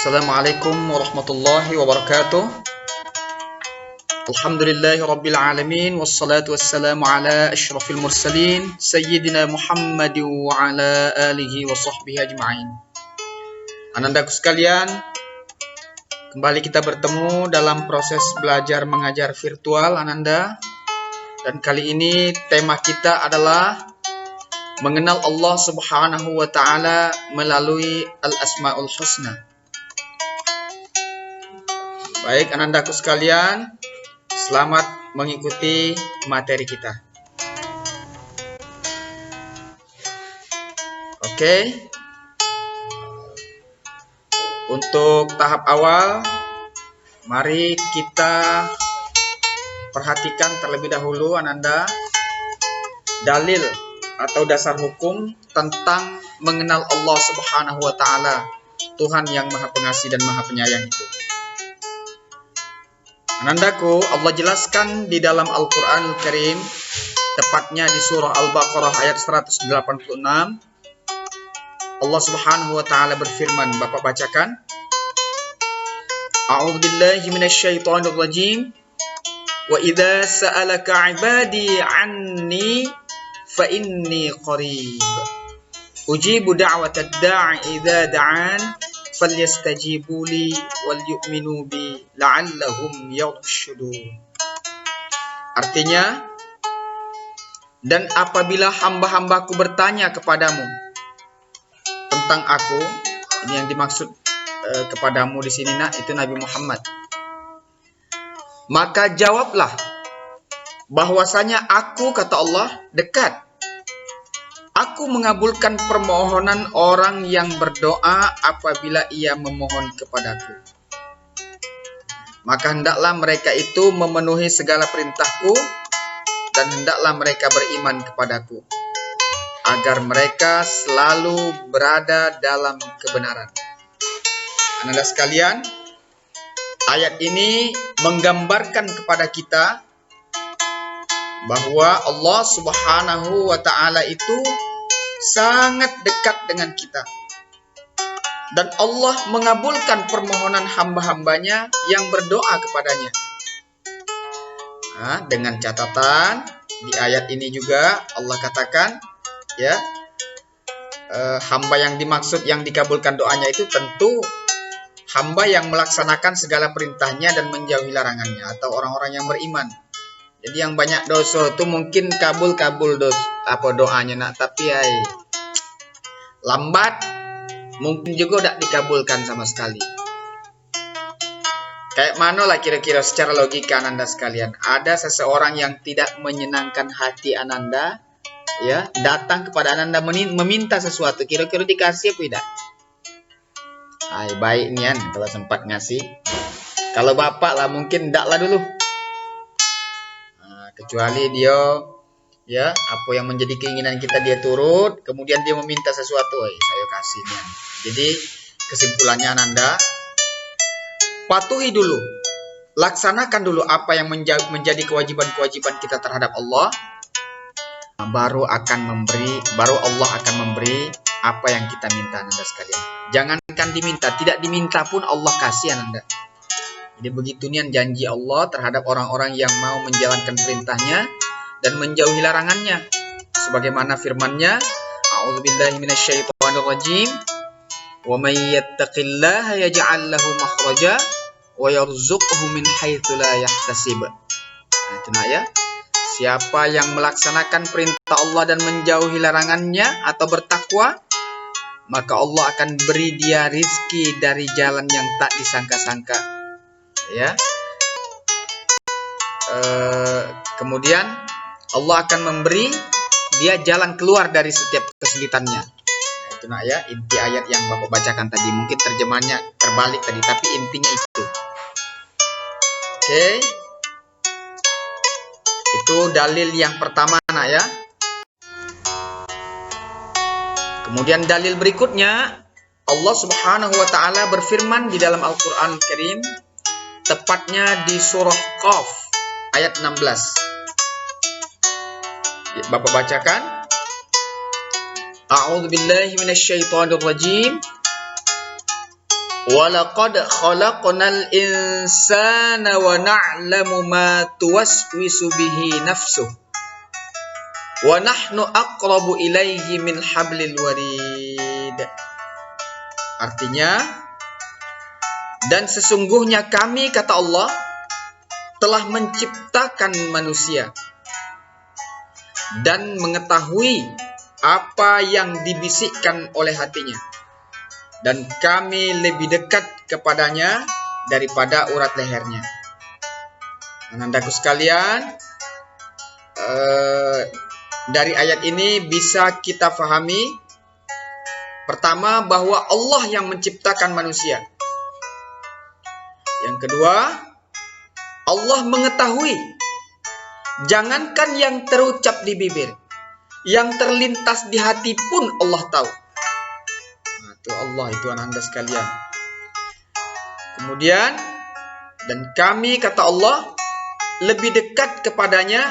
Assalamualaikum warahmatullahi wabarakatuh. Alhamdulillahi rabbil alamin. Wassalatu wassalamu ala asyrafil mursalin Sayyidina Muhammad wa ala alihi wa sahbihi ajma'in. Anandaku sekalian, kembali kita bertemu dalam proses belajar mengajar virtual Ananda. Dan kali ini tema kita adalah mengenal Allah Subhanahu wa ta'ala melalui Al-Asma'ul Husna. Baik, anandaku sekalian, selamat mengikuti materi kita. Oke. Untuk tahap awal, mari kita perhatikan terlebih dahulu ananda dalil atau dasar hukum tentang mengenal Allah Subhanahu wa ta'ala, Tuhan yang Maha Pengasih dan Maha Penyayang itu. Anandaku, Allah jelaskan di dalam Al-Quranul Karim, tepatnya di surah Al-Baqarah ayat 186. Allah Subhanahu wa ta'ala berfirman, Bapak bacakan. A'udzu billahi minasyaitonir rajim. Wa idza sa'alaka 'ibadi 'anni fa inni qarib. Ujibu da'watad da'i idza da'an falyastajibu li wal yu'minu bi la'allahum yarshudun. Artinya, dan apabila hamba-hambaku bertanya kepadamu tentang aku, ini yang dimaksud kepadamu di sini itu Nabi Muhammad, maka jawablah bahwasanya aku, kata Allah, dekat. Aku mengabulkan permohonan orang yang berdoa apabila ia memohon kepadaku. Maka hendaklah mereka itu memenuhi segala perintahku dan hendaklah mereka beriman kepadaku, agar mereka selalu berada dalam kebenaran. Ananda sekalian, ayat ini menggambarkan kepada kita bahwa Allah Subhanahu wa ta'ala itu sangat dekat dengan kita. Dan Allah mengabulkan permohonan hamba-hambanya yang berdoa kepadanya. Nah, dengan catatan, di ayat ini juga Allah katakan, ya, hamba yang dimaksud yang dikabulkan doanya itu tentu hamba yang melaksanakan segala perintahnya dan menjauhi larangannya, atau orang-orang yang beriman. Jadi yang banyak dosa itu mungkin kabul doanya nak, tapi lambat mungkin juga tidak dikabulkan sama sekali. Kayak mana lah kira-kira secara logika ananda sekalian, ada seseorang yang tidak menyenangkan hati ananda, ya, datang kepada ananda meminta sesuatu, kira-kira dikasih apa tidak? Baik nian kalau sempat ngasih. Kalau bapak lah mungkin tidak lah dulu. Kecuali dia, ya, apa yang menjadi keinginan kita dia turut, kemudian dia meminta sesuatu, saya kasih nian. Jadi kesimpulannya ananda, patuhi dulu, laksanakan dulu apa yang menjadi kewajiban-kewajiban kita terhadap Allah, baru Allah akan memberi apa yang kita minta ananda sekalian. Jangankan diminta, tidak diminta pun Allah kasih ananda. Jadi begitu nian janji Allah terhadap orang-orang yang mau menjalankan perintahnya dan menjauhi larangannya. Sebagaimana firman-Nya, A'udzubillahi minasyaitonir rajim. Wa may yattaqillaha yaj'al lahu makhraja wa yarzuqhu min haitsu la yahtasib. Nah, itu nak ya. Siapa yang melaksanakan perintah Allah dan menjauhi larangannya atau bertakwa, maka Allah akan beri dia rizki dari jalan yang tak disangka-sangka. Ya. Kemudian Allah akan memberi dia jalan keluar dari setiap kesulitannya. Itu nak ya, inti ayat yang Bapak bacakan tadi. Mungkin terjemahnya terbalik tadi, tapi intinya itu. Oke. Itu dalil yang pertama nak ya. Kemudian dalil berikutnya, Allah Subhanahu wa ta'ala berfirman di dalam Al-Quran Karim, tepatnya di surah Qaf ayat 16. Bapak bacakan. A'udzu billahi minasyaitonir rajim. Walaqad khalaqnal insana wa na'lamu ma tuwaswisu bihi nafsuh. Wa nahnu aqrabu ilaihi min hablil warid. Artinya, dan sesungguhnya kami, kata Allah, telah menciptakan manusia dan mengetahui apa yang dibisikkan oleh hatinya. Dan kami lebih dekat kepadanya daripada urat lehernya. Anandaku sekalian, dari ayat ini bisa kita fahami, pertama, bahwa Allah yang menciptakan manusia. Yang kedua, Allah mengetahui. Jangankan yang terucap di bibir, yang terlintas di hati pun Allah tahu. Itu Allah, itu Anda sekalian. Kemudian, dan kami, kata Allah, lebih dekat kepadanya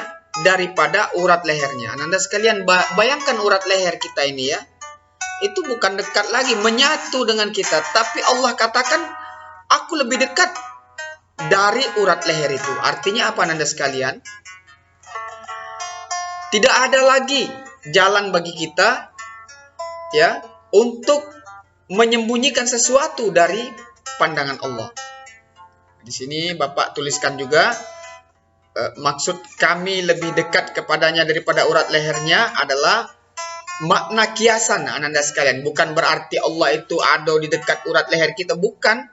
daripada urat lehernya. Anda sekalian, bayangkan urat leher kita ini ya. Itu bukan dekat lagi, menyatu dengan kita. Tapi Allah katakan, aku lebih dekat dari urat leher itu. Artinya apa Anda sekalian? Tidak ada lagi jalan bagi kita ya untuk menyembunyikan sesuatu dari pandangan Allah. Di sini Bapak tuliskan juga maksud kami lebih dekat kepadanya daripada urat lehernya adalah makna kiasan Anda sekalian. Bukan berarti Allah itu ada di dekat urat leher kita, bukan.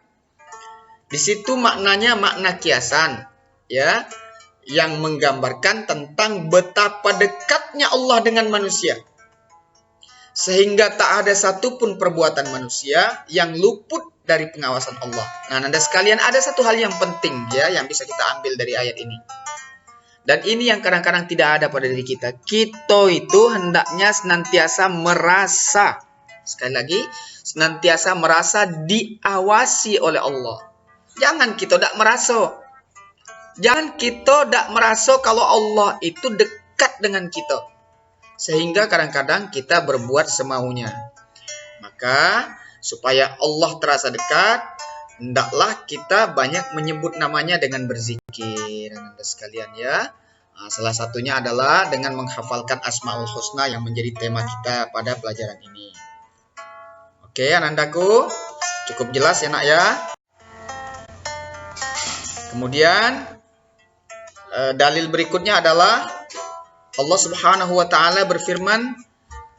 Di situ maknanya makna kiasan ya, yang menggambarkan tentang betapa dekatnya Allah dengan manusia. Sehingga tak ada satupun perbuatan manusia yang luput dari pengawasan Allah. Nah, Anda sekalian, ada satu hal yang penting ya yang bisa kita ambil dari ayat ini. Dan ini yang kadang-kadang tidak ada pada diri kita. Kita itu hendaknya senantiasa merasa, sekali lagi, senantiasa merasa diawasi oleh Allah. Jangan kita tak merasa. Jangan kita tak merasa kalau Allah itu dekat dengan kita. Sehingga kadang-kadang kita berbuat semaunya. Maka supaya Allah terasa dekat, hendaklah kita banyak menyebut namanya dengan berzikir. Anda sekalian ya. Nah, salah satunya adalah dengan menghafalkan Asmaul Husna yang menjadi tema kita pada pelajaran ini. Oke, anandaku, cukup jelas ya nak ya. Kemudian dalil berikutnya adalah Allah Subhanahu wa taala berfirman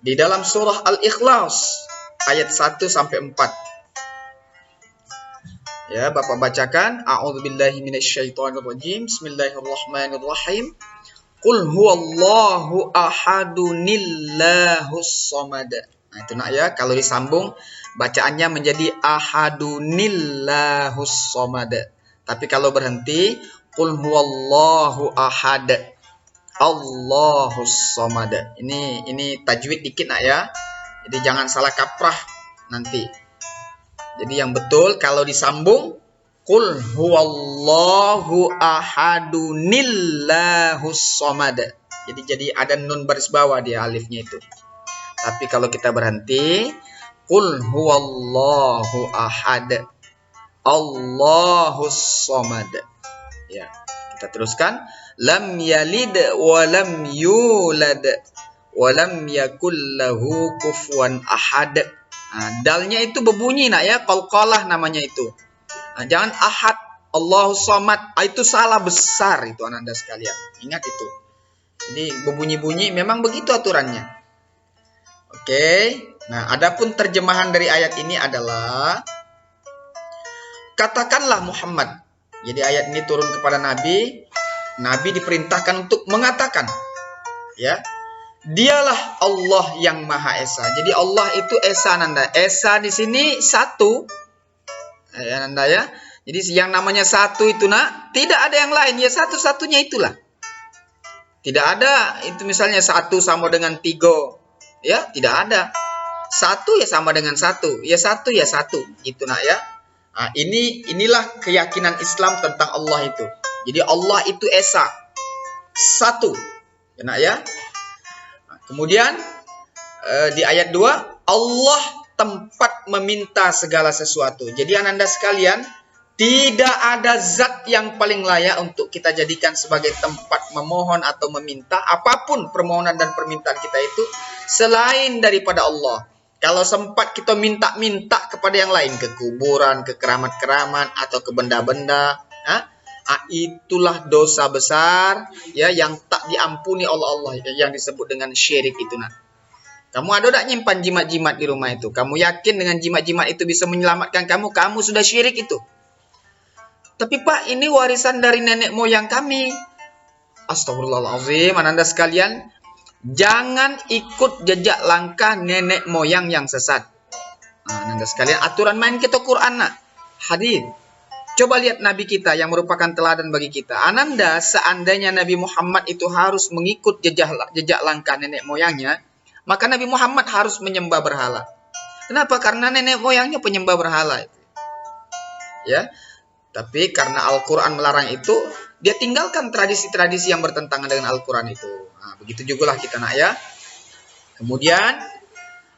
di dalam surah Al-Ikhlas ayat 1 sampai 4. Ya, Bapak bacakan. A'udzubillahi minasyaitonirrajim. Bismillahirrahmanirrahim. Qul huwallahu ahadunillahus samad. Nah, itu nak ya, kalau disambung bacaannya menjadi ahadunillahus samad. Tapi kalau berhenti, qul huwallahu ahad. Allahus samad. Ini tajwid dikit nak ya. Jadi jangan salah kaprah nanti. Jadi yang betul kalau disambung qul huwallahu ahadunillahus samad. Jadi ada nun baris bawah dia alifnya itu. Tapi kalau kita berhenti qul huwallahu ahad. Allahus samad. Ya, kita teruskan. Lam yalid wa lam yulad wa lam yakul lahu kufuwan ahad. Nah, dalnya itu berbunyi nak ya, qalqalah namanya itu. Nah, jangan ahad, Allahus samad. Itu salah besar itu Anda sekalian. Ingat itu. Jadi berbunyi-bunyi memang begitu aturannya. Oke. Nah, adapun terjemahan dari ayat ini adalah katakanlah Muhammad. Jadi ayat ini turun kepada Nabi. Nabi diperintahkan untuk mengatakan, ya, dialah Allah yang Maha Esa. Jadi Allah itu Esa Nanda. Esa di sini satu, ya Nanda ya. Jadi yang namanya satu itu nak, tidak ada yang lain. Ya satu-satunya itulah. Tidak ada itu misalnya satu sama dengan tiga, ya tidak ada. Satu ya sama dengan satu, ya satu ya satu, itu nak ya. Nah, inilah keyakinan Islam tentang Allah itu. Jadi Allah itu Esa, satu, ya nak ya. Nah, kemudian di ayat 2, Allah tempat meminta segala sesuatu. Jadi ananda sekalian, tidak ada zat yang paling layak untuk kita jadikan sebagai tempat memohon atau meminta apapun permohonan dan permintaan kita itu selain daripada Allah. Kalau sempat kita minta-minta kepada yang lain, ke kuburan, ke keramat-keramat atau ke benda-benda, itulah dosa besar ya yang tak diampuni oleh Allah, yang disebut dengan syirik itu. Kamu ada tak nyimpan jimat-jimat di rumah itu? Kamu yakin dengan jimat-jimat itu bisa menyelamatkan kamu? Kamu sudah syirik itu. Tapi Pak, ini warisan dari nenek moyang kami. Astagfirullahaladzim, ananda sekalian. Jangan ikut jejak langkah nenek moyang yang sesat. Ananda sekalian, aturan main kita Quran hadis. Coba lihat Nabi kita yang merupakan teladan bagi kita. Ananda, seandainya Nabi Muhammad itu harus mengikut jejak langkah nenek moyangnya, maka Nabi Muhammad harus menyembah berhala. Kenapa? Karena nenek moyangnya penyembah berhala. Ya, tapi karena Al-Quran melarang itu, dia tinggalkan tradisi-tradisi yang bertentangan dengan Al-Quran itu. Begitu jugalah kita ya. Kemudian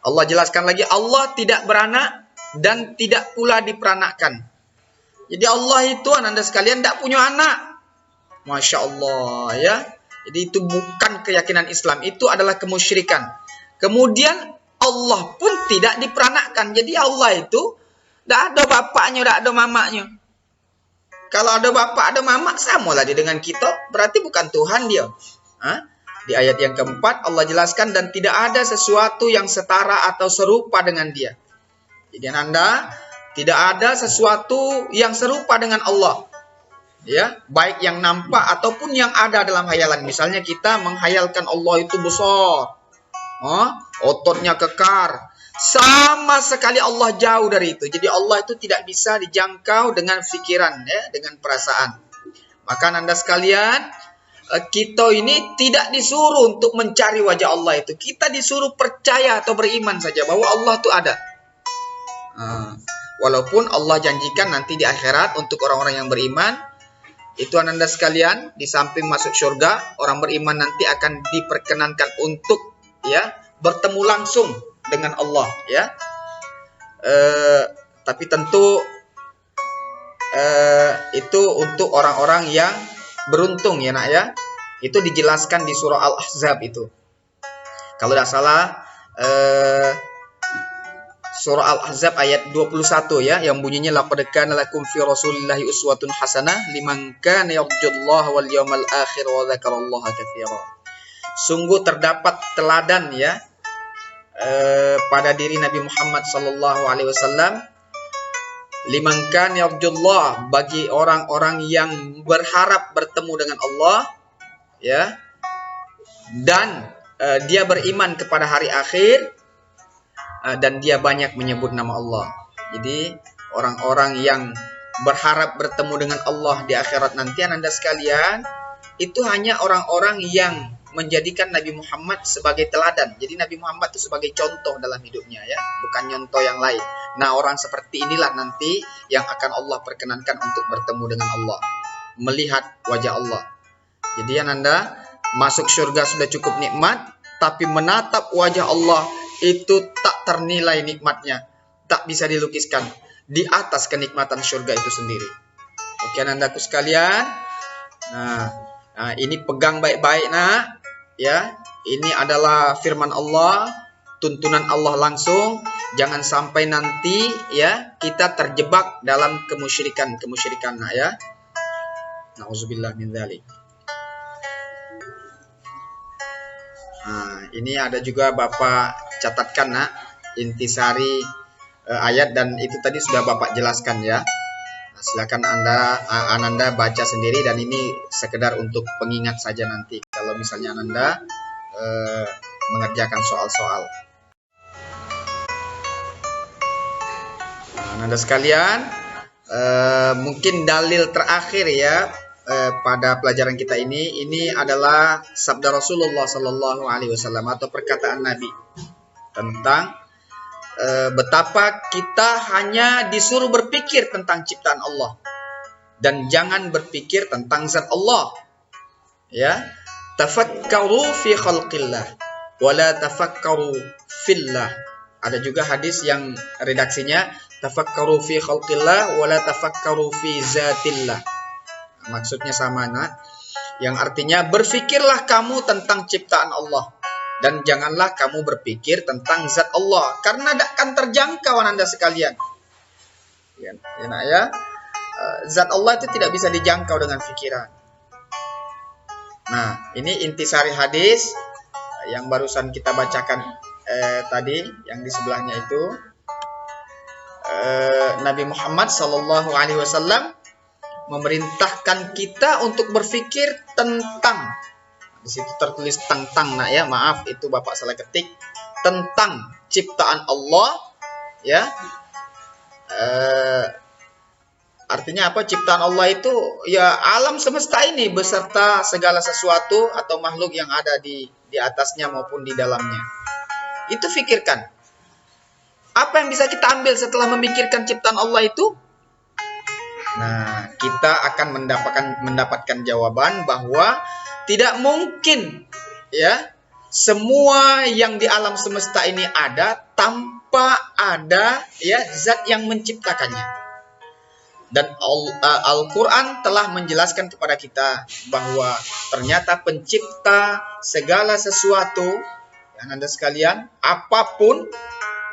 Allah jelaskan lagi, Allah tidak beranak dan tidak pula diperanakkan. Jadi Allah itu ananda sekalian tidak punya anak. Masya Allah ya. Jadi itu bukan keyakinan Islam, itu adalah kemusyrikan. Kemudian Allah pun tidak diperanakkan. Jadi Allah itu tidak ada bapaknya, tidak ada mamaknya. Kalau ada bapak, ada mamak, samalah dia dengan kita. Berarti bukan Tuhan dia. Di ayat yang keempat Allah jelaskan, dan tidak ada sesuatu yang setara atau serupa dengan dia. Jadi Anda, tidak ada sesuatu yang serupa dengan Allah. Ya, baik yang nampak ataupun yang ada dalam hayalan. Misalnya kita menghayalkan Allah itu besar. Ototnya kekar. Sama sekali Allah jauh dari itu. Jadi Allah itu tidak bisa dijangkau dengan pikiran, ya, dengan perasaan. Maka Anda sekalian, kita ini tidak disuruh untuk mencari wajah Allah itu. Kita disuruh percaya atau beriman saja bahwa Allah itu ada. Walaupun Allah janjikan nanti di akhirat untuk orang-orang yang beriman, itu Anda sekalian, di samping masuk surga, orang beriman nanti akan diperkenankan untuk bertemu langsung dengan Allah, ya. Tapi tentu itu untuk orang-orang yang beruntung, ya nak ya. Itu dijelaskan di surah Al-Ahzab itu. Kalau tidak salah, surah Al-Ahzab ayat 21 ya, yang bunyinya laqad kana lakum fi rasulillahi uswatun hasanah liman kana yarjullaha wal yawmal akhir wa dzakarallaha katsira. Sungguh terdapat teladan ya pada diri Nabi Muhammad sallallahu alaihi wasallam, liman kana yarjullah, bagi orang-orang yang berharap bertemu dengan Allah ya, dan dia beriman kepada hari akhir, dan dia banyak menyebut nama Allah. Jadi orang-orang yang berharap bertemu dengan Allah di akhirat nanti Anda sekalian, itu hanya orang-orang yang menjadikan Nabi Muhammad sebagai teladan. Jadi Nabi Muhammad itu sebagai contoh dalam hidupnya ya, bukan contoh yang lain. Nah, orang seperti inilah nanti yang akan Allah perkenankan untuk bertemu dengan Allah, melihat wajah Allah. Jadi Anda masuk surga sudah cukup nikmat, tapi menatap wajah Allah itu tak ternilai nikmatnya, tak bisa dilukiskan di atas kenikmatan surga itu sendiri. Oke Anandaku sekalian, nah ini pegang baik-baik nak ya, ini adalah firman Allah, tuntunan Allah langsung. Jangan sampai nanti ya kita terjebak dalam kemusyrikan nak ya. Nauzubillah min dzalik. Nah, ini ada juga Bapak catatkan nak intisari ayat, dan itu tadi sudah Bapak jelaskan ya. Nah, silakan Ananda baca sendiri, dan ini sekedar untuk pengingat saja nanti kalau misalnya Ananda mengerjakan soal-soal. Nah, Ananda sekalian, mungkin dalil terakhir ya pada pelajaran kita ini adalah sabda Rasulullah Sallallahu Alaihi Wasallam atau perkataan Nabi tentang betapa kita hanya disuruh berpikir tentang ciptaan Allah dan jangan berpikir tentang zat Allah. Ya, tafakkaru fi khalqillah wa la tafakkaru fillah. ada juga hadis yang redaksinya tafakkaru fi khalqillah wa la tafakkaru fi zatillah. Maksudnya sama, yang artinya berfikirlah kamu tentang ciptaan Allah dan janganlah kamu berpikir tentang zat Allah karena tidak akan terjangkau Anda sekalian. Zat Allah itu tidak bisa dijangkau dengan pikiran. Nah, ini intisari hadis yang barusan kita bacakan tadi, yang di sebelahnya itu Nabi Muhammad SAW memerintahkan kita untuk berpikir tentang, di situ tertulis tentang, maaf itu Bapak salah ketik, tentang ciptaan Allah, ya. Artinya apa? Ciptaan Allah itu ya alam semesta ini beserta segala sesuatu atau makhluk yang ada di atasnya maupun di dalamnya. Itu fikirkan. Apa yang bisa kita ambil setelah memikirkan ciptaan Allah itu? Nah, kita akan mendapatkan jawaban bahwa tidak mungkin ya semua yang di alam semesta ini ada tanpa ada ya zat yang menciptakannya. Dan Al-Quran telah menjelaskan kepada kita bahwa ternyata pencipta segala sesuatu, yang Anda sekalian, apapun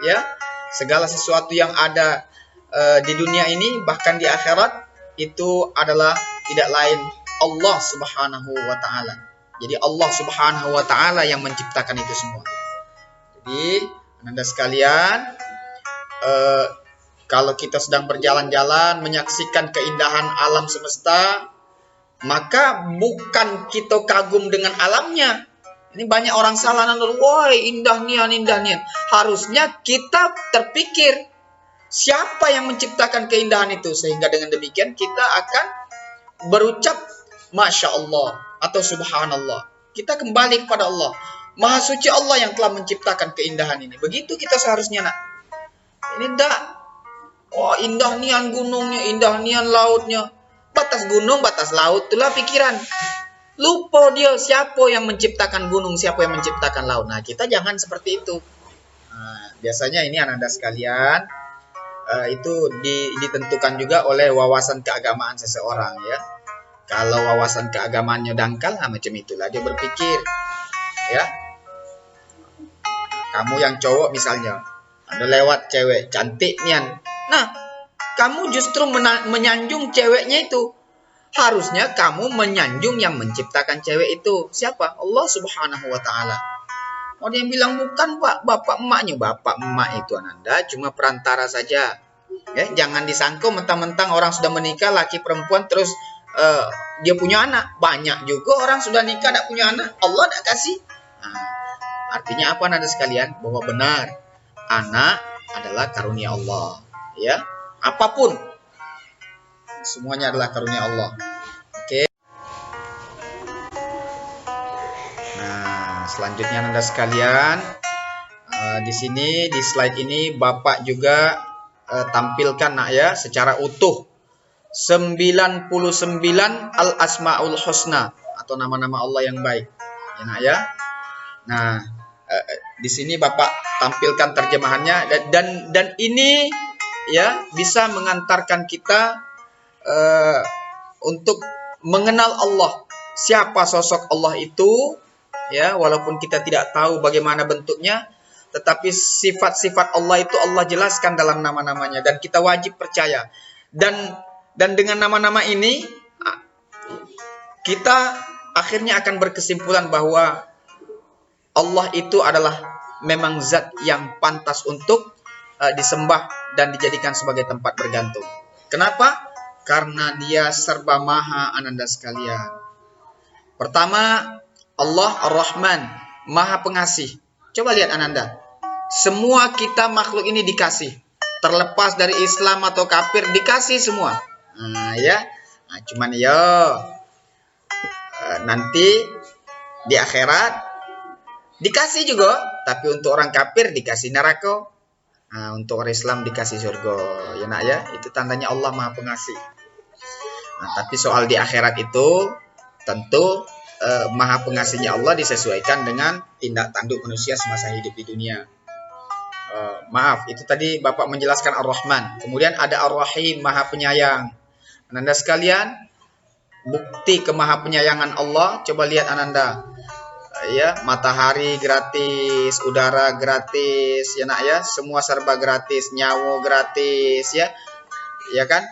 ya, segala sesuatu yang ada di dunia ini bahkan di akhirat itu adalah tidak lain Allah Subhanahu wa taala. Jadi Allah Subhanahu wa taala yang menciptakan itu semua. Jadi Anda sekalian, kalau kita sedang berjalan-jalan menyaksikan keindahan alam semesta, maka bukan kita kagum dengan alamnya. Ini banyak orang salah, wah indah nian. Harusnya kita terpikir siapa yang menciptakan keindahan itu, sehingga dengan demikian kita akan berucap Masya Allah atau Subhanallah. Kita kembali kepada Allah. Maha suci Allah yang telah menciptakan keindahan ini. Begitu kita seharusnya, nak. Ini enggak. Oh, indah nian gunungnya, indah nian lautnya. Batas gunung, batas laut, itulah pikiran. Lupa dia siapa yang menciptakan gunung, siapa yang menciptakan laut. Nah, kita jangan seperti itu. Nah, biasanya ini anak-anak sekalian, itu ditentukan juga oleh wawasan keagamaan seseorang, ya. Kalau wawasan keagamaannya dangkal, macam itulah dia berpikir, ya. Kamu yang cowok misalnya, ada lewat cewek cantik nian. Nah, kamu justru menyanjung ceweknya itu. Harusnya kamu menyanjung yang menciptakan cewek itu. Siapa? Allah Subhanahu wa taala. Ada yang bilang bukan Pak, bapak emaknya. Bapak emak itu Ananda cuma perantara saja. Ya, jangan disangka mentang-mentang orang sudah menikah laki perempuan terus dia punya anak. Banyak juga orang sudah nikah tidak punya anak. Allah tidak kasih. Nah, artinya apa Anda sekalian? Bahwa benar anak adalah karunia Allah. Ya, apapun semuanya adalah karunia Allah. Oke. Nah, selanjutnya Anda sekalian, di sini di slide ini Bapak juga tampilkan secara utuh 99 al-asmaul husna atau nama-nama Allah yang baik. Ya. Nah, di sini Bapak tampilkan terjemahannya dan ini ya bisa mengantarkan kita untuk mengenal Allah, siapa sosok Allah itu, ya, walaupun kita tidak tahu bagaimana bentuknya, tetapi sifat-sifat Allah itu Allah jelaskan dalam nama-namanya dan kita wajib percaya. Dan dengan nama-nama ini kita akhirnya akan berkesimpulan bahwa Allah itu adalah memang zat yang pantas untuk disembah dan dijadikan sebagai tempat bergantung. Kenapa? Karena dia serba maha Ananda sekalian. Pertama, Allah Ar-Rahman, maha pengasih. Coba lihat Ananda. Semua kita makhluk ini dikasih. Terlepas dari Islam atau kafir, dikasih semua. Cuman nanti di akhirat dikasih juga. Tapi untuk orang kafir dikasih neraka. Untuk orang Islam dikasih surga, ya nak ya, itu tandanya Allah maha pengasih. Nah, tapi soal di akhirat itu tentu maha pengasihnya Allah disesuaikan dengan tindak tanduk manusia semasa hidup di dunia. Maaf, itu tadi Bapak menjelaskan Ar-Rahman. Kemudian ada Ar-Rahim, Maha Penyayang. Ananda sekalian, bukti kemaha penyayangan Allah, coba lihat Ananda. Ya, matahari gratis, udara gratis, ya nak ya, semua serba gratis, nyawa gratis, ya. Ya kan?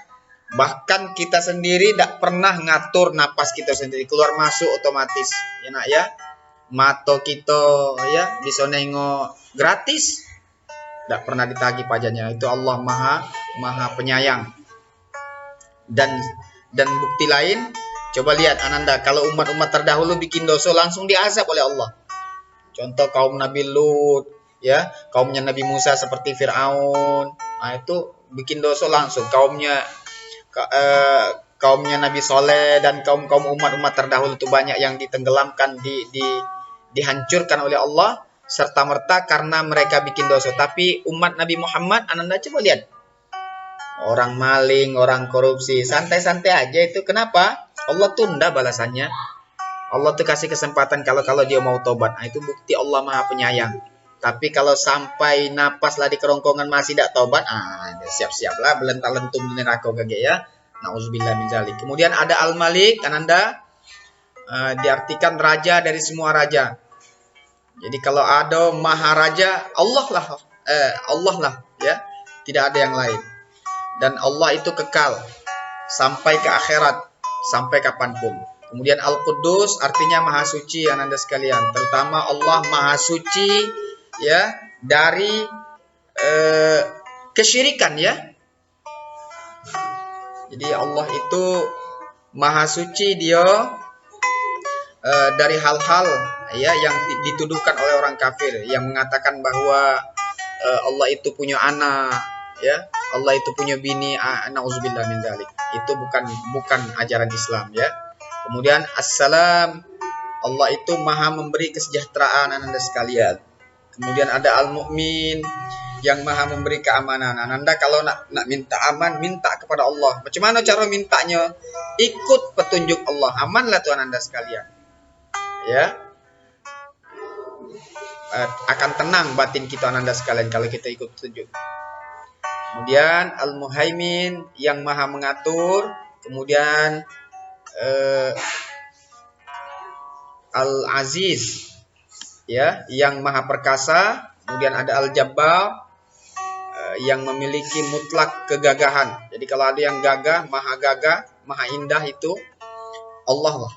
Bahkan kita sendiri tidak pernah ngatur napas kita sendiri, keluar masuk otomatis, ya nak ya. Mata kita ya bisa nengok gratis. Tidak pernah ditagih pajaknya. Itu Allah maha penyayang. Dan bukti lain, coba lihat Ananda, kalau umat-umat terdahulu bikin dosa langsung diazab oleh Allah. Contoh kaum Nabi Lut, ya, kaumnya Nabi Musa seperti Fir'aun. Nah, itu bikin dosa langsung. Kaumnya Nabi Soleh dan kaum umat-umat terdahulu itu banyak yang ditenggelamkan, dihancurkan oleh Allah serta merta karena mereka bikin dosa. Tapi umat Nabi Muhammad, Ananda coba lihat, orang maling, orang korupsi, santai-santai aja itu. Kenapa? Allah tunda balasannya. Allah tuh kasih kesempatan kalau dia mau tobat. Nah, itu bukti Allah Maha Penyayang. Tapi kalau sampai napas lah di kerongkongan masih tidak tobat, siap-siaplah belental-lentum di neraka kage ya. Nauzubillah min dzalik. Kemudian ada Al-Malik, Ananda, diartikan raja dari semua raja. Jadi kalau ada maharaja, Allah lah ya, tidak ada yang lain. Dan Allah itu kekal sampai ke akhirat, sampai kapanpun. Kemudian Al-Quddus artinya maha suci, Ananda sekalian. Terutama Allah maha suci ya dari kesyirikan ya. Jadi Allah itu maha suci, dia dari hal-hal ya yang dituduhkan oleh orang kafir yang mengatakan bahwa Allah itu punya anak, ya, Allah itu punya bini, nauzubillah min dzalik. Itu bukan ajaran Islam ya. Kemudian Assalam, Allah itu maha memberi kesejahteraan Ananda sekalian. Kemudian ada Al-Mu'min yang maha memberi keamanan. Ananda kalau nak minta aman, minta kepada Allah. Macam mana cara mintanya? Ikut petunjuk Allah. Amanlah Tuhan Anda sekalian. Ya. Akan tenang batin kita Ananda sekalian kalau kita ikut petunjuk. Kemudian Al-Muhaimin yang maha mengatur. Kemudian Al-Aziz ya, yang maha perkasa. Kemudian ada Al-Jabbar yang memiliki mutlak kegagahan. Jadi kalau ada yang gagah, maha indah itu Allah lah.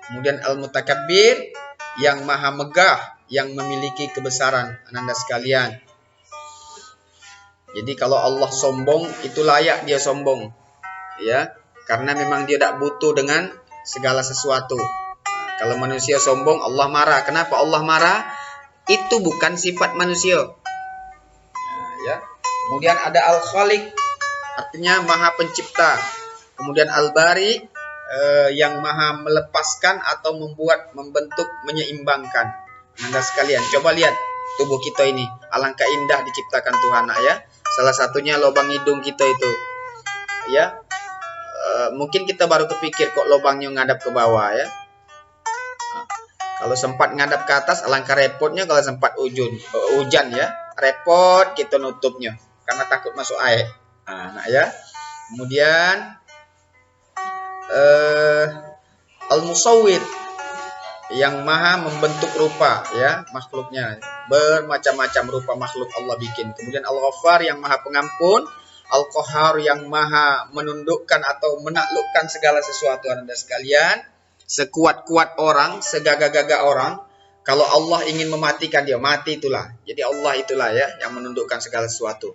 Kemudian Al-Mutakabbir yang maha megah, yang memiliki kebesaran Ananda sekalian. Jadi kalau Allah sombong, itu layak dia sombong. Ya, karena memang dia tidak butuh dengan segala sesuatu. Kalau manusia sombong, Allah marah. Kenapa Allah marah? Itu bukan sifat manusia. Ya. Kemudian ada Al-Khaliq, artinya maha pencipta. Kemudian Al-Bari, yang maha melepaskan atau membentuk, menyeimbangkan. Anda sekalian, coba lihat tubuh kita ini. Alangkah indah diciptakan Tuhan, ya. Salah satunya lubang hidung kita itu. Ya. Mungkin kita baru kepikir kok lubangnya ngadap ke bawah, ya. Kalau sempat ngadap ke atas, alangkah repotnya kalau sempat hujan ya. Repot kita nutupnya karena takut masuk air. Nah, ya. Kemudian Al-Musawwir yang maha membentuk rupa ya makhluknya. Bermacam-macam rupa makhluk Allah bikin. Kemudian Al-Ghaffar yang maha pengampun. Al-Qahhar yang maha menundukkan atau menaklukkan segala sesuatu Anda sekalian. Sekuat-kuat orang, segagah-gagah orang, kalau Allah ingin mematikan dia, mati itulah. Jadi Allah itulah ya yang menundukkan segala sesuatu.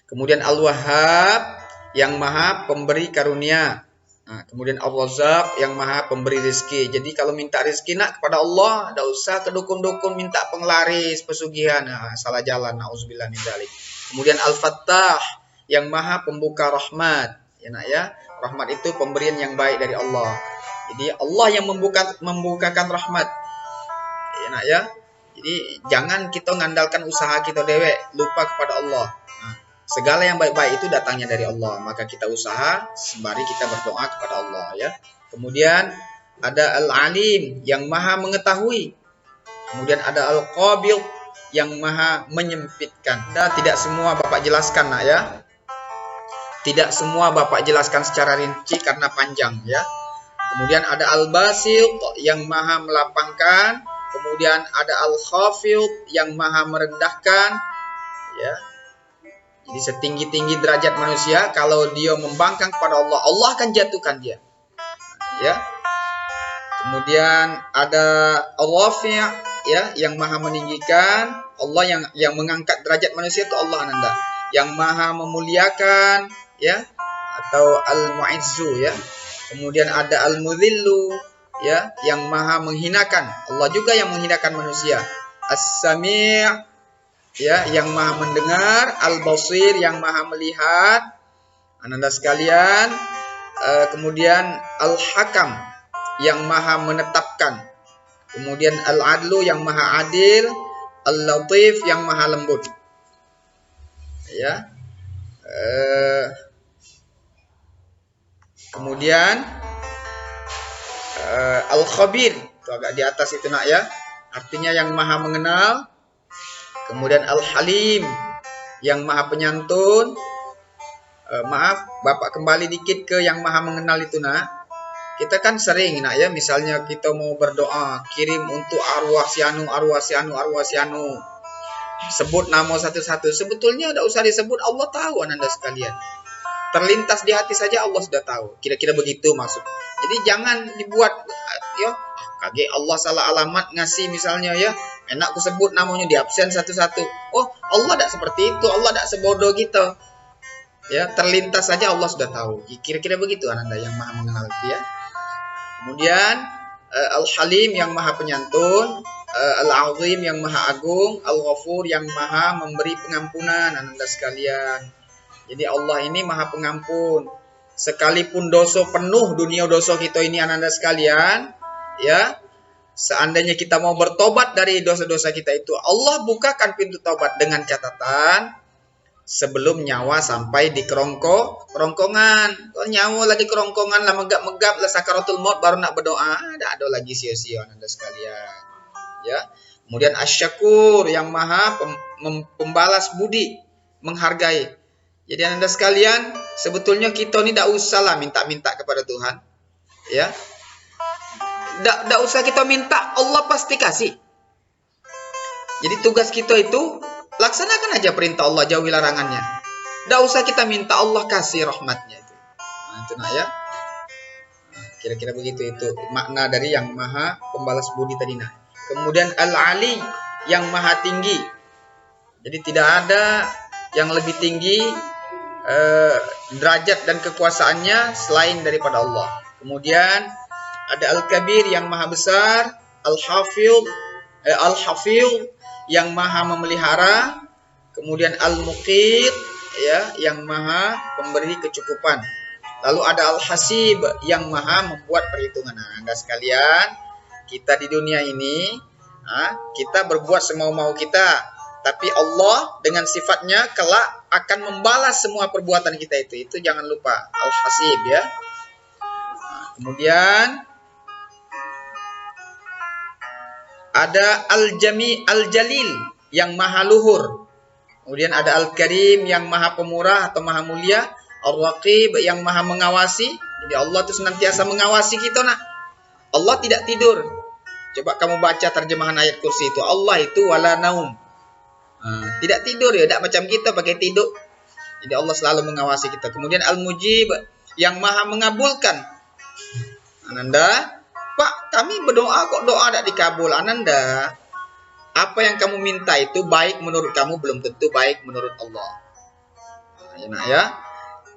Kemudian Al-Wahhab yang maha pemberi karunia. Nah, kemudian Al-Razzaq yang maha pemberi rezeki. Jadi kalau minta rezeki nak kepada Allah, tidak usah ke dukun-dukun minta penglaris, pesugihan. Nah, salah jalan, nauzubillah min dzalik. Kemudian Al-Fattah yang maha pembuka rahmat. Ya nak ya, rahmat itu pemberian yang baik dari Allah. Jadi Allah yang membukakan rahmat. Ya nak ya. Jadi jangan kita ngandalkan usaha kita dewek, lupa kepada Allah. Nah, segala yang baik-baik itu datangnya dari Allah. Maka kita usaha sembari kita berdoa kepada Allah ya. Kemudian ada Al-Alim yang maha mengetahui. Kemudian ada Al-Qabil yang maha menyempitkan. Nah, tidak semua Bapak jelaskan nak ya. Tidak semua Bapak jelaskan secara rinci karena panjang ya. Kemudian ada al-basit yang maha melapangkan. Kemudian ada al-khafid yang maha merendahkan ya. Jadi setinggi-tinggi derajat manusia, kalau dia membangkang kepada Allah, Allah akan jatuhkan dia. Ya. Kemudian ada al-rafi' ya, yang maha meninggikan. Allah yang mengangkat derajat manusia itu Allah Ananda. Yang maha memuliakan ya, atau al-mu'izzu ya. Kemudian ada al-mudhillu ya, yang maha menghinakan. Allah juga yang menghinakan manusia. As-sami' ya, yang maha mendengar. Al-basir, yang maha melihat. Ananda sekalian, kemudian al-hakam, yang maha menetapkan. Kemudian al-adlu, yang maha adil. Al-latif, yang maha lembut. Ya. Kemudian al-khabir, itu agak di atas itu nak ya. Artinya yang maha mengenal. Kemudian al-halim, yang maha penyantun. Maaf, Bapak kembali dikit ke yang maha mengenal itu nak. Kita kan sering nak ya, misalnya kita mau berdoa, kirim untuk arwah si anu, arwah si anu, arwah si anu. Sebut nama satu-satu. Sebetulnya tidak usah disebut, Allah tahu Anda sekalian. Terlintas di hati saja Allah sudah tahu. Kira-kira begitu maksud. Jadi jangan dibuat ya, kaget Allah salah alamat ngasih misalnya ya. Enak aku sebut namanya di absen satu-satu. Oh, Allah tidak seperti itu. Allah tidak sebodoh kita. Ya, terlintas saja Allah sudah tahu. Kira-kira begitu Anda yang maha mengenal dia. Kemudian al-halim, yang maha penyantun. Al-azim, yang maha agung. Al-ghafur, yang maha memberi pengampunan Anda sekalian. Jadi Allah ini maha pengampun. Sekalipun dosa penuh dunia dosa kita ini Anda sekalian, ya. Seandainya kita mau bertobat dari dosa-dosa kita itu, Allah bukakan pintu taubat dengan catatan sebelum nyawa sampai di kerongkongan. Kalau nyawa lagi kerongkongan lah, megap-megap lah sakaratul maut baru nak berdoa, ada lagi sia-sia Anda sekalian. Ya. Kemudian asyakur, yang maha pembalas budi, menghargai. Jadi Anda sekalian, sebetulnya kita ni tidak usahlah minta-minta kepada Tuhan. Ya. Tidak usah kita minta, Allah pasti kasih. Jadi tugas kita itu laksanakan aja perintah Allah, jauhi larangannya. Tidak usah kita minta, Allah kasih rahmatnya itu. Nah, itu nak ya. Kira-kira begitu itu makna dari yang maha pembalas budi tadi nak. Kemudian al-ali, yang maha tinggi. Jadi tidak ada yang lebih tinggi derajat dan kekuasaannya selain daripada Allah. Kemudian ada al-kabir, yang maha besar. Al-hafidh, yang maha memelihara. Kemudian al-muqit, ya, yang maha pemberi kecukupan. Lalu ada al-hasib, yang maha membuat perhitungan. Nah, Anda sekalian, kita di dunia ini kita berbuat semau-mau kita, tapi Allah dengan sifatnya kelak akan membalas semua perbuatan kita itu. Itu jangan lupa al-hasib ya. Kemudian ada al-jami, al-jalil, yang maha luhur. Kemudian ada al-karim, yang maha pemurah atau maha mulia. Al-raqib, yang maha mengawasi. Jadi Allah itu senantiasa mengawasi kita nak. Allah tidak tidur. Coba kamu baca terjemahan ayat kursi itu. Allah itu wala naum. Tidak tidur ya, tidak macam kita pakai tidur. Jadi Allah selalu mengawasi kita. Kemudian al-mujib, yang maha mengabulkan. Ananda, Pak, kami berdoa kok doa tidak dikabul. Ananda, apa yang kamu minta itu baik menurut kamu, belum tentu baik menurut Allah. Ya.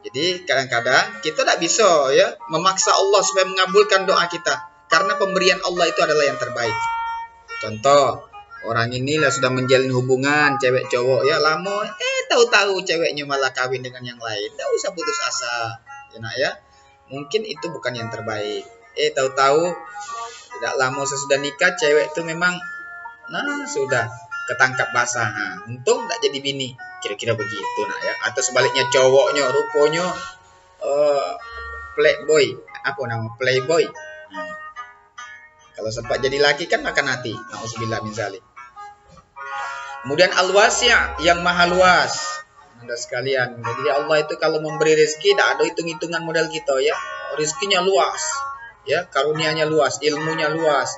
Jadi kadang-kadang kita tidak bisa ya memaksa Allah supaya mengabulkan doa kita, karena pemberian Allah itu adalah yang terbaik. Contoh, orang inilah sudah menjalin hubungan cewek cowok ya lama, tahu-tahu ceweknya malah kawin dengan yang lain. Tidak usah putus asa, ya. Mungkin itu bukan yang terbaik. Tahu-tahu tidak lama sesudah nikah cewek itu memang sudah ketangkap basah. Untung tidak jadi bini. Kira-kira begitu nak ya. Atau sebaliknya cowoknya rupanya playboy, playboy. Kalau sempat jadi laki kan makan hati. Nauzubillah min zalik. Kemudian al-wasi' yang maha luas. Anda sekalian, jadi Allah itu kalau memberi rezeki tidak ada hitung-hitungan modal kita ya. Rezekinya luas, ya, karunianya luas, ilmunya luas,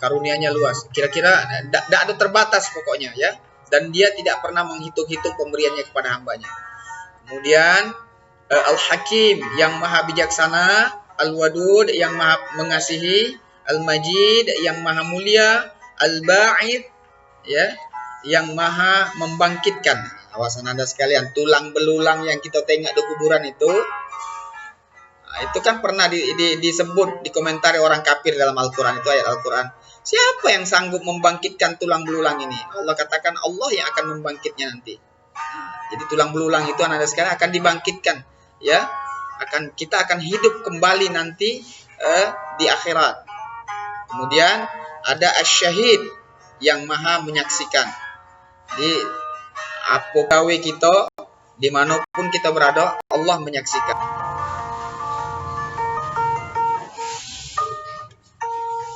karunianya luas. Kira-kira tidak ada terbatas pokoknya ya. Dan dia tidak pernah menghitung-hitung pemberiannya kepada hambanya. Kemudian al-hakim yang maha bijaksana, al-wadud yang maha mengasihi, al-majid yang maha mulia, al-ba'id ya, yang maha membangkitkan. Awasan Anda sekalian, tulang belulang yang kita tengok di kuburan itu kan pernah disebut, dikomentari orang kafir dalam Al-Quran. Itu ayat Al-Quran. Siapa yang sanggup membangkitkan tulang belulang ini? Allah katakan Allah yang akan membangkitnya nanti. Jadi tulang belulang itu Anda sekalian akan dibangkitkan, ya. Kita akan hidup kembali nanti di akhirat. Kemudian ada asyahid yang maha menyaksikan. Di apa gawe kita, dimanapun kita berada, Allah menyaksikan.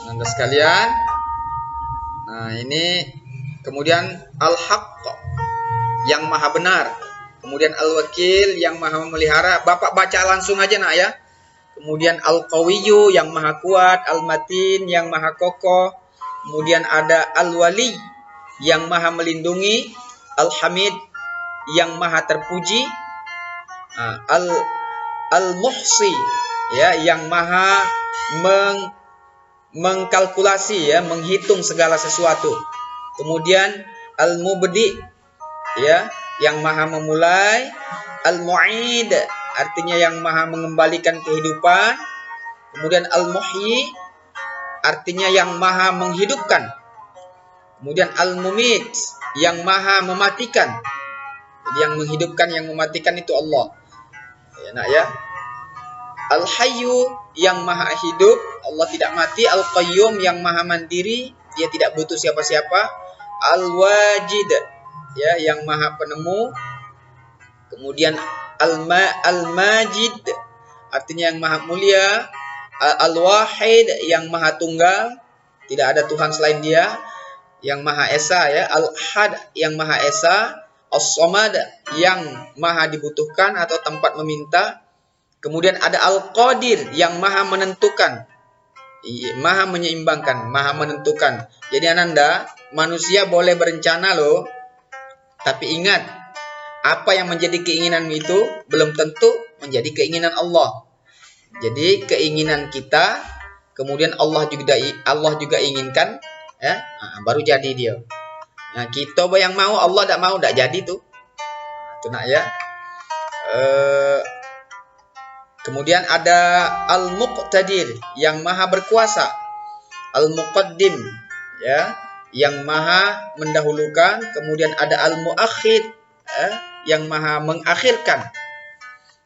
Anda sekalian, nah ini kemudian al-haqq yang maha benar, kemudian al-wakil yang maha memelihara. Bapak baca langsung aja nak ya. Kemudian al-qawiyyu yang maha kuat, al-matin yang maha kokoh, kemudian ada al-wali yang maha melindungi, al-hamid yang maha terpuji, al-muhsi ya yang maha mengkalkulasi ya, menghitung segala sesuatu. Kemudian al-mubdi ya yang maha memulai, al-mu'id artinya yang maha mengembalikan kehidupan. Kemudian al-muhyi artinya yang maha menghidupkan. Kemudian al-mumit yang maha mematikan. Jadi yang menghidupkan, yang mematikan itu Allah. Ya nak ya. Al-hayyu yang maha hidup, Allah tidak mati. Al-qayyum yang maha mandiri, dia tidak butuh siapa-siapa. Al-wajid ya yang maha penemu. Kemudian al-majid artinya yang maha mulia. Al-wahid yang maha tunggal, tidak ada Tuhan selain dia, yang maha esa ya. Al-ahad yang maha esa. As-samad yang maha dibutuhkan atau tempat meminta. Kemudian ada al-qadir yang maha menentukan, maha menyeimbangkan, maha menentukan. Jadi Ananda, manusia boleh berencana loh, tapi ingat, apa yang menjadi keinginan itu belum tentu menjadi keinginan Allah. Jadi keinginan kita, kemudian Allah juga inginkan, ya, baru jadi dia. Nah, kita yang mau, Allah tidak mau, tidak jadi tuh. Itu nak ya. Kemudian ada al-muqtadir yang maha berkuasa, al-muqaddim ya yang maha mendahulukan. Kemudian ada al-muakhir yang maha mengakhirkan.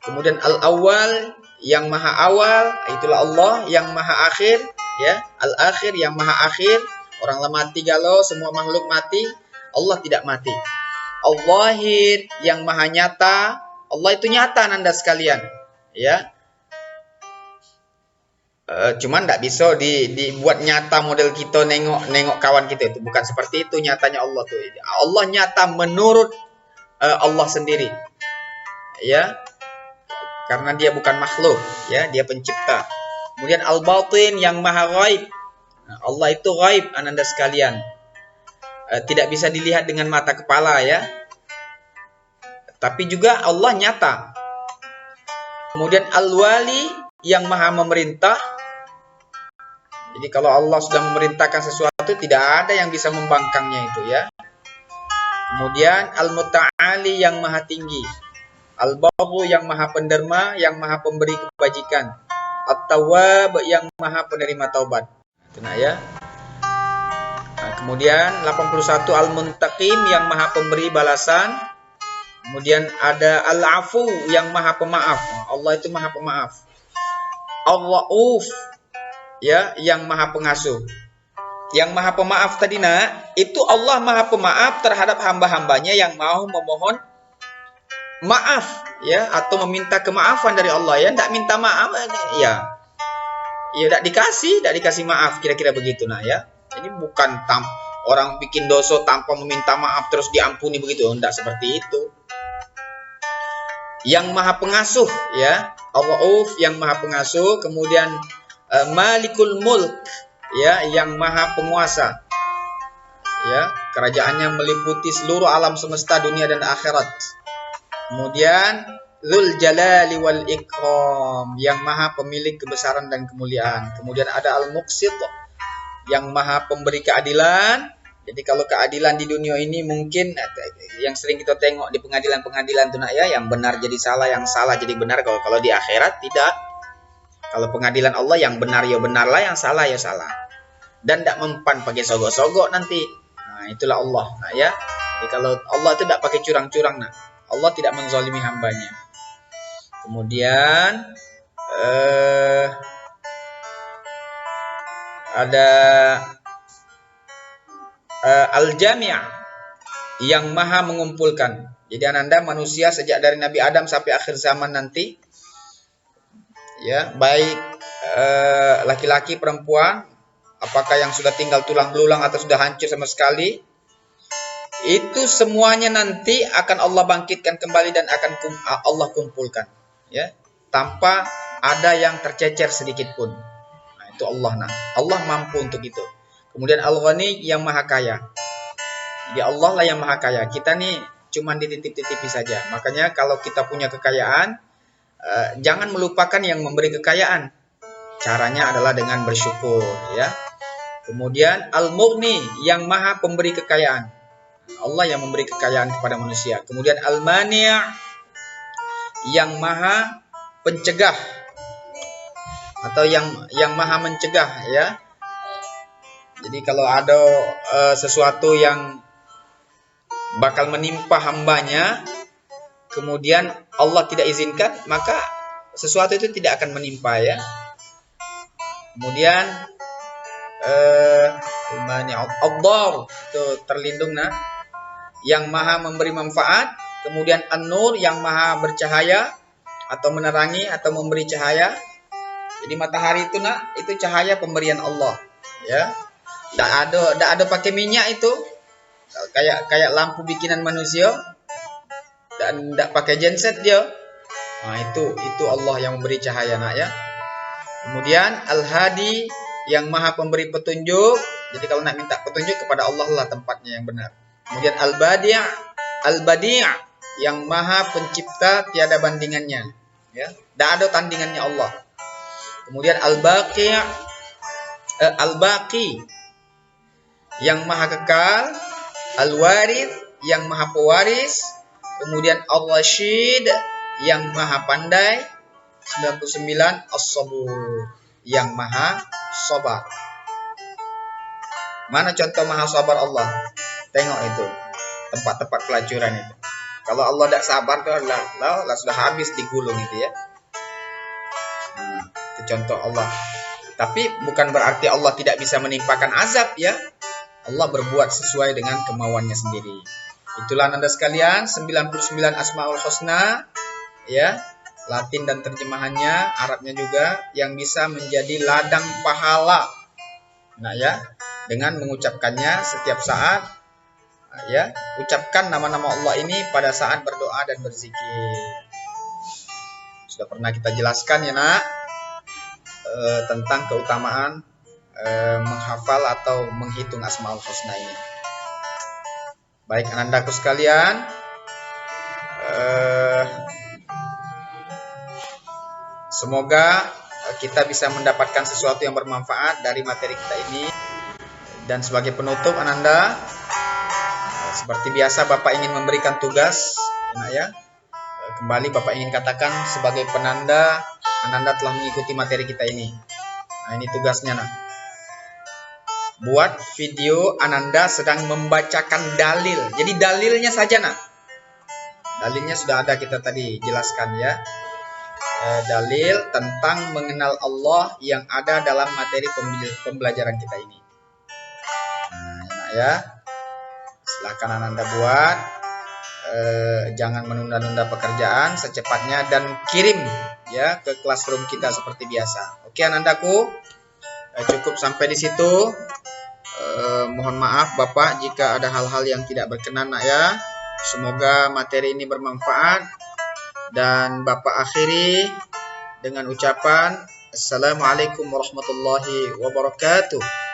Kemudian al-awwal yang maha awal, itulah Allah yang maha akhir ya, al-akhir yang maha akhir. Orang mati galau, semua makhluk mati, Allah tidak mati. Al-Zahir yang maha nyata, Allah itu nyata Anda sekalian. Ya, cuman tidak bisa dibuat nyata model kita nengok kawan kita itu, bukan seperti itu nyatanya Allah tuh. Allah nyata menurut Allah sendiri, ya, karena dia bukan makhluk, ya, dia pencipta. Kemudian al-batin yang maha ghaib, Allah itu ghaib Anda sekalian, tidak bisa dilihat dengan mata kepala ya, tapi juga Allah nyata. Kemudian al-wali yang maha memerintah. Jadi kalau Allah sudah memerintahkan sesuatu, tidak ada yang bisa membangkangnya itu ya. Kemudian al-muta'ali yang maha tinggi. Al-barru yang maha penderma, yang maha pemberi kebajikan. At-tawwab yang maha penerima taubat. Itu nah ya. Nah, kemudian 81 al-muntaqim yang maha pemberi balasan. Kemudian ada al-afu yang maha pemaaf. Allah itu maha pemaaf. Ar-Rauf ya yang maha pengasuh. Yang maha pemaaf tadi nak, itu Allah maha pemaaf terhadap hamba-hambanya yang mau memohon maaf ya, atau meminta kemaafan dari Allah ya. Tidak minta maaf ya, tidak dikasih maaf, kira-kira begitu nah ya. Ini bukan orang bikin dosa tanpa meminta maaf terus diampuni begitu. Tidak seperti itu. Yang maha pengasuh, ya, Ar-Rauf yang maha pengasuh, kemudian Malikul Mulk, ya, yang maha penguasa, ya, kerajaannya meliputi seluruh alam semesta, dunia dan akhirat. Kemudian Dzul Jalali wal Ikram, yang maha pemilik kebesaran dan kemuliaan. Kemudian ada Al-Muqsit, yang maha pemberi keadilan. Jadi kalau keadilan di dunia ini mungkin yang sering kita tengok di pengadilan-pengadilan tuh nak, ya, yang benar jadi salah, yang salah jadi benar. Kalau di akhirat tidak. Kalau pengadilan Allah yang benar ya benarlah, yang salah ya salah. Dan tidak mempan pakai sogok-sogok nanti. Nah, itulah Allah, nah, ya. Jadi kalau Allah itu tidak pakai curang-curang, nah. Allah tidak menzalimi hambanya. Kemudian ada Al-Jami', yang maha mengumpulkan. Jadi ananda manusia sejak dari Nabi Adam sampai akhir zaman nanti, ya, baik laki-laki, perempuan, apakah yang sudah tinggal tulang belulang atau sudah hancur sama sekali, itu semuanya nanti akan Allah bangkitkan kembali dan akan Allah kumpulkan, ya, tanpa ada yang tercecer sedikit pun. Nah, itu Allah, nah. Allah mampu untuk itu. Kemudian Al-Ghani yang maha kaya. Jadi Allah lah yang maha kaya. Kita nih cuman dititip-titipi saja. Makanya kalau kita punya kekayaan, jangan melupakan yang memberi kekayaan. Caranya adalah dengan bersyukur, ya. Kemudian Al-Mughni yang maha pemberi kekayaan. Allah yang memberi kekayaan kepada manusia. Kemudian Al-Mani' yang maha pencegah atau yang maha mencegah, ya. Jadi kalau ada sesuatu yang bakal menimpa hambanya, kemudian Allah tidak izinkan, maka sesuatu itu tidak akan menimpa, ya. Kemudian Ad-Dar, itu terlindung, nah, yang maha memberi manfaat. Kemudian An-Nur yang maha bercahaya atau menerangi atau memberi cahaya. Jadi matahari itu, nak, itu cahaya pemberian Allah, ya. Tidak ada pakai minyak itu, kayak lampu bikinan manusia, dan tidak pakai genset dia. Nah, itu Allah yang memberi cahaya, nak, ya. Kemudian Al-Hadi yang maha pemberi petunjuk. Jadi kalau nak minta petunjuk kepada Allah lah tempatnya yang benar. Kemudian Al-Badi' yang maha pencipta tiada bandingannya, ya. Tidak ada tandingannya Allah. Kemudian Al-Baqi yang maha kekal. Al-Warith yang maha pewaris. Kemudian Ar-Rasyid yang maha pandai. 99 As-Sabur yang maha sabar. Mana contoh maha sabar Allah? Tengok itu tempat-tempat pelacuran itu. Kalau Allah tidak sabar tuh lah sudah habis digulung itu, ya. Nah, itu contoh Allah. Tapi bukan berarti Allah tidak bisa menimpakan azab, ya. Allah berbuat sesuai dengan kemauannya sendiri. Itulah Anda sekalian 99 Asmaul Husna, ya. Latin dan terjemahannya, Arabnya juga, yang bisa menjadi ladang pahala. Nah, ya, dengan mengucapkannya setiap saat, ya, ucapkan nama-nama Allah ini pada saat berdoa dan berzikir. Sudah pernah kita jelaskan, ya, nak, tentang keutamaan menghafal atau menghitung Asmaul Husna ini. Baik anandaku sekalian, semoga kita bisa mendapatkan sesuatu yang bermanfaat dari materi kita ini. Dan sebagai penutup, ananda, seperti biasa Bapak ingin memberikan tugas, ya. Kembali Bapak ingin katakan sebagai penanda ananda telah mengikuti materi kita ini. Nah, ini tugasnya, nah. Buat video ananda sedang membacakan dalil. Jadi dalilnya saja, nah. Dalilnya sudah ada, kita tadi jelaskan, ya. Dalil tentang mengenal Allah yang ada dalam materi pembelajaran kita ini. Nah, ya, silakan ananda buat, jangan menunda-nunda pekerjaan, secepatnya dan kirim, ya, ke classroom kita seperti biasa. Oke anandaku, cukup sampai di situ. Mohon maaf Bapak jika ada hal-hal yang tidak berkenan nak ya. Semoga materi ini bermanfaat. Dan Bapak akhiri dengan ucapan Assalamualaikum warahmatullahi wabarakatuh.